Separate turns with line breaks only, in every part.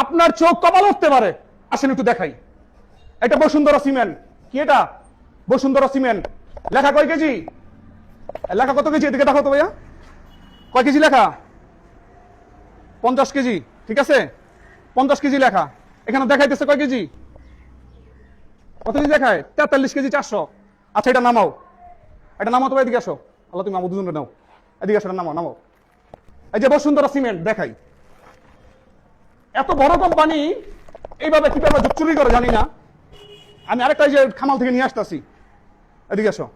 আপনার চোখ কপাল উঠতে পারে। আসেন একটু দেখাই। এটা বসুন্ধরা সিমেন্ট। কি এটা? বসুন্ধরা সিমেন্ট। লেখা কয় কেজি? লেখা কত কেজি? এদিকে দেখো তো ভাইয়া, কয় কেজি লেখা? 50 কেজি। ঠিক আছে, 50 কেজি লেখা। এখানে দেখাইতেছে কয় কেজি? কত কেজি দেখায়? 43 কেজি 400। আচ্ছা, এটা নামাও, এটা নামাও তো ভাই, এদিকে আসো। আল্লাহ, তুমি আমার দুজনে নাও, এদিকে আসো, নামাও নামাও। এই যে বসুন্ধরা সিমেন্ট দেখাই। এত বড় কোম্পানি এইভাবে কিভাবে চুরি করে জানি না। আমি আরেকটা যে খামাল থেকে নিয়ে আসতেছি, এদিকে আসো।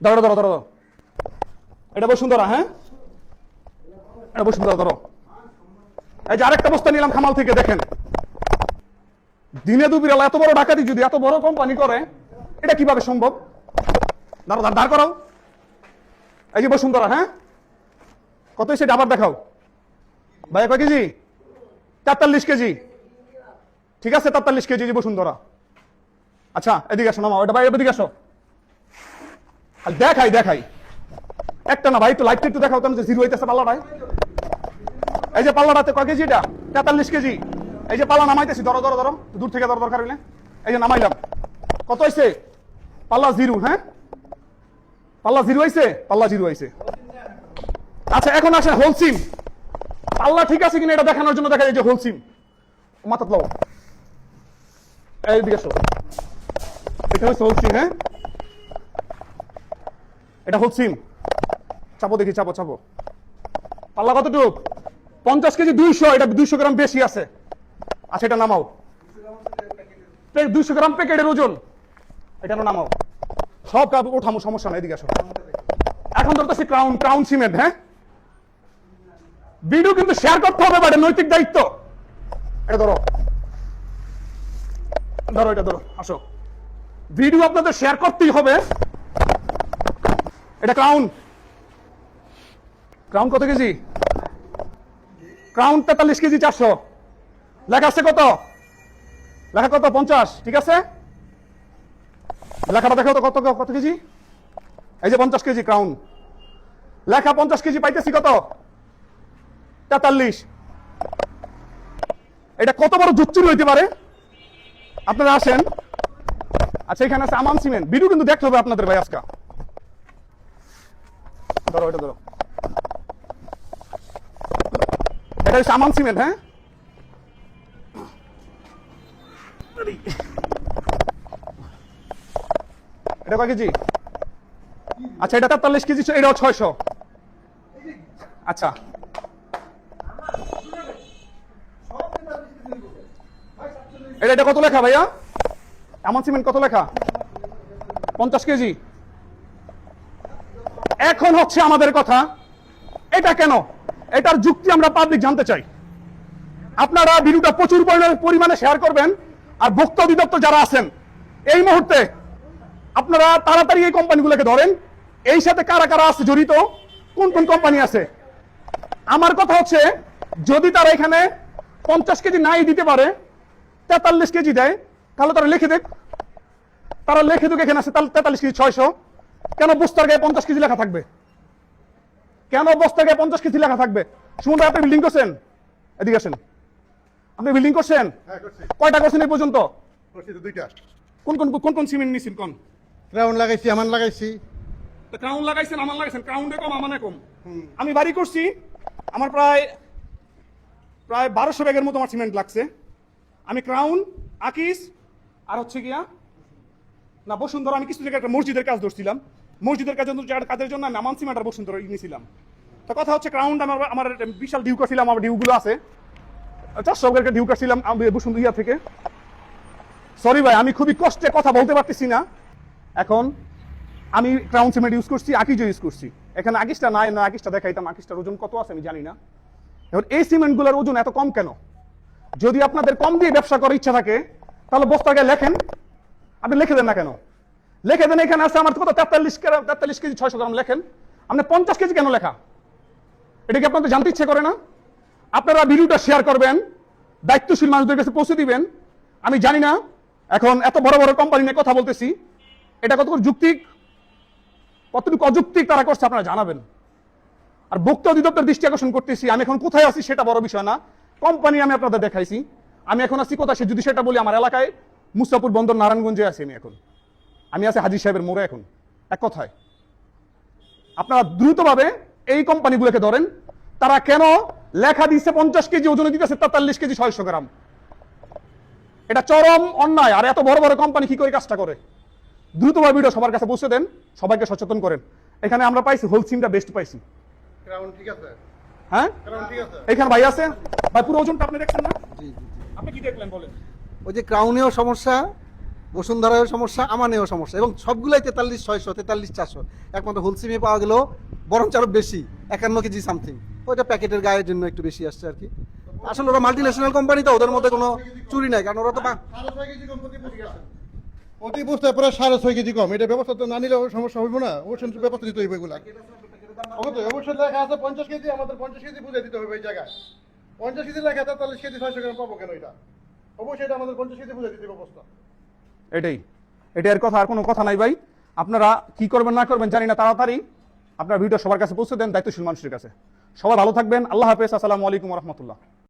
ধরো ধরো ধরো, এটা বসুন্ধরা। হ্যাঁ, এটা বসুন্ধরা। ধরো, এই যে আরেকটা বস্তা নিলাম খামাল থেকে। দেখেন, দিনে দুপুরে এত বড় ডাকাতি যদি এত বড় কোম্পানি করে, এটা কিভাবে সম্ভব? দাঁড়ো, দাঁড় করাও। এই যে বসুন্ধরা। হ্যাঁ, কত সেটা আবার দেখাও ভাইয়া। কয় কেজি? 43 কেজি। ঠিক আছে, 43 কেজি যে বসুন্ধরা। আচ্ছা, এদিকে আসো, নামাও এটা ভাই, এদিকে আসো। দেখাই দেখাই, একটা না ভাই, একটু লাইটটা একটু দেখাও তো, যে জিরো হইতেছে পাল্লাটায়। এই যে পাল্লাটাতে কয় কেজি? এটা 43 কেজি। এই যে পাল্লা নামাইতেছি, ধরো ধরো ধরো, দূর থেকে ধরো, দরকার হইলে। এই যে নামাইলাম, কত হয়েছে? পাল্লা জিরো। হ্যাঁ, পাল্লা জিরো হয়েছে, পাল্লা জিরো হয়েছে। আচ্ছা, এখন আসেন হোলসিম। পাল্লা ঠিক আছে কিনা এটা দেখানোর জন্য দেখা যায় যে হোলসিম। মাথা তোলাও, এইদিকে আসো। এটা হচ্ছে হোলসিম। হ্যাঁ, এটা হোলসিম। চাপো দেখি, চাপো চাপো। পাল্লা কতটুক? 50 কেজি 200। এটা 200 গ্রাম বেশি আছে। আচ্ছা, এটা নামাও। 200 গ্রাম প্যাকেটের ওজন। এটা নামাও, সব ওঠামো, সমস্যা নাই। এদিকে আসো। এখন ধরতেছি ক্রাউন, ক্রাউন সিমেন্ট। হ্যাঁ, ভিডিও কিন্তু শেয়ার করতে হবে, বাট নৈতিক দায়িত্ব। এটা ধরো ধরো, এটা ধরো, আসো। ভিডিও আপনাদের শেয়ার করতেই হবে। এটা ক্রাউন। ক্রাউন কত কেজি? Crown 43 KG 400। লেখা আছে কত? লেখা কত? 50। ঠিক আছে, লেখাটা দেখো তো, কত কত কেজি? এই যে 50 কেজি ক্রাউন লেখা। 50 কেজি পাইতেছি কত? 43। এটা কত বড় জুচ্চুরি হইতে পারে? আপনারা আসেন। আচ্ছা, এখানে আছে আমান সিমেন্ট। ভিডিও কিন্তু দেখতে হবে আপনাদের ভাই আজকে। ধরো, এটা ধরো, এটা হচ্ছে আমান সিমেন্ট। হ্যাঁ, এটা কয় কেজি? আচ্ছা, এটা 43 কেজি, এটাও 600। আচ্ছা, এটা কত লেখা ভাইয়া? আমান সিমেন্ট কত লেখা? 50 কেজি। এখন হচ্ছে আমাদের কথা, এটা কেন? এটার যুক্তি আমরা পাবলিক জানতে চাই। আপনারা ভিডিওটা প্রচুর পরিমাণে শেয়ার করবেন। আর ভোক্তা অধিদপ্তর যারা আছেন, এই মুহূর্তে আপনারা তাড়াতাড়ি এই কোম্পানিগুলোকে ধরেন। এই সাথে কারা কারা আছে জড়িত, কোন কোন কোম্পানি আছে। আমার কথা হচ্ছে, যদি তারা এখানে 50 কেজি নাই দিতে পারে, 43 কেজি দেয়, তাহলে তারা লিখে দেখ। তারা লিখে দেখ এখানে আছে 43 কেজি 600। কেন বস্তার গায়ে 50 কেজি লেখা থাকবে? কেন বস্তার গায়ে 50 কেজি লেখা থাকবে? সুমন ভাই, আপনি বিল্ডিং করছেন? এদিকে আসেন। আপনি বিল্ডিং করছেন? কয়টা করছেন এই পর্যন্ত?
দুইটা।
কোন কোন কোন কোন সিমেন্ট নিছেন? কোন
ক্রাউন লাগাইছি, আমান লাগাইছি।
ক্রাউন লাগাইছেন, আমান লাগাইছেন। ক্রাউনে কম, আমানে কম। আমি বাড়ি করছি, আমার প্রায় 1200 ব্যাগের মতো আমার সিমেন্ট লাগছে। আমি ক্রাউন, আকিস, আর হচ্ছে গিয়া না বসুন্ধরা। আমি কিছু জায়গায় একটা মসজিদের কাজ ধরছিলাম। মসজিদের কাজের জন্য আমি আমান সিমেন্ট আর বসুন্ধরা নিয়েছিলাম। তো কথা হচ্ছে, ক্রাউনটা আমার বিশাল ডিউ করছিলাম। আমার ডিউগুলো আছে 400 ব্যাগের ডিউ করছিলাম বসুন্ধরা থেকে। সরি ভাই, আমি খুবই কষ্টে কথা বলতে পারতেছি না। এখন আমি ক্রাউন সিমেন্ট ইউজ করছি, আকিজও ইউজ করছি। এখানে আকিসটা নাই, না আকিসটা দেখাইতাম। আকিসটার ওজন কত আছে আমি জানি না। এখন এই সিমেন্টগুলোর ওজন এত কম কেন? যদি আপনাদের কম দিয়ে ব্যবসা করার ইচ্ছা থাকে, তাহলে বস্তার গায়ে লেখেন। আপনি লিখে দেন না কেন? লিখে দেন এখানে আছে আমার কত 43 কেজি 600 গ্রাম লেখেন। আপনি 50 কেজি কেন লেখা? এটা কি আপনাদের জানতে ইচ্ছে করে না? আপনারা ভিডিওটা শেয়ার করবেন, দায়িত্বশীল মানুষদের কাছে পৌঁছে দিবেন। আমি জানি না এখন এত বড় বড় কোম্পানি নিয়ে কথা বলতেছি, এটা কতটুকু যুক্তিক, কতটুকু অযৌক্তিক তারা করছে আপনারা জানাবেন। আর ভোক্তা অধিদপ্তর দৃষ্টি আকর্ষণ করতেছি, আমি এখন কোথায় আছি সেটা বড় বিষয় না, কোম্পানি আমি আপনাদের দেখাইছি। আমি এখন আছি কোথায় যদি সেটা বলি, আমার এলাকায় মুস্তাপুর বন্দর নারায়ণগঞ্জে আছি আমি আছি হাজী সাহেবের মোড়ে এখন। এক কথায় আপনারা দ্রুতভাবে এই কোম্পানিগুলোকে ধরেন, তারা কেন লেখা দিচ্ছে 50 কেজি ওজনে দিতেছে 43 কেজি 600 গ্রাম। এটা চরম অন্যায়। আর এত বড় বড় কোম্পানি কি করে কাজটা করে? দ্রুতভাবে ভিডিও সবার কাছে পৌঁছে দেন, সবাইকে সচেতন করেন। এখানে আমরা পাইছি হোলসিমটা বেস্ট পাইছি।
ক্রাউন ঠিক আছে?
হ্যাঁ,
ক্রাউন ঠিক আছে?
এখানে ভাই আছে ভাই, পুরো ওজনটা আপনি দেখছেন না? আপনি কি দেখলেন বলেন?
ওই যে ক্রাউনেও সমস্যা, বসুন্ধরায়ও সমস্যা, আমানেও সমস্যা, এবং সবগুলাই 43,600, 43,400। একমাত্র হোলসিমে পাওয়া গেল বরঞ্চ আরো বেশি, 51 কেজি সামথিং। ওইটা প্যাকেটের গায়ের জন্য একটু বেশি আসছে আর কি। আসলে ওরা মাল্টিন্যাশনাল কোম্পানি, তো ওদের মধ্যে কোনো চুরি নাই, কারণ ওরা তো
6.5 কেজি কম প্রতি বস্তায় প্রায় 6.5 কেজি কম। এটা ব্যবস্থা তো না নিলে সমস্যা হইব না, অবশ্যই ব্যবস্থা নিতে হইবে এগুলা। অবশ্যই লেখা আছে 50 কেজি, আমাদের 50 কেজি বুঝে দিতে হবে এই জায়গায়। 50 কেজি লেখা 43 কেজি 600 গ্রাম পাবো কেন? এটা অবশ্যই এটা আমাদের 50 কেজি বুঝে দিতে ব্যবস্থা।
এটার কথা, আর কোনো কথা নাই ভাই। আপনারা কি করবেন না করবেন জানি না, তাড়াতাড়ি আপনার ভিডিও সবার কাছে পৌঁছে দেন, দায়িত্বশীল মানুষের কাছে। সবাই ভালো থাকবেন, আল্লাহ হাফেজ, আসসালামু আলাইকুম রহমতুল্লাহ।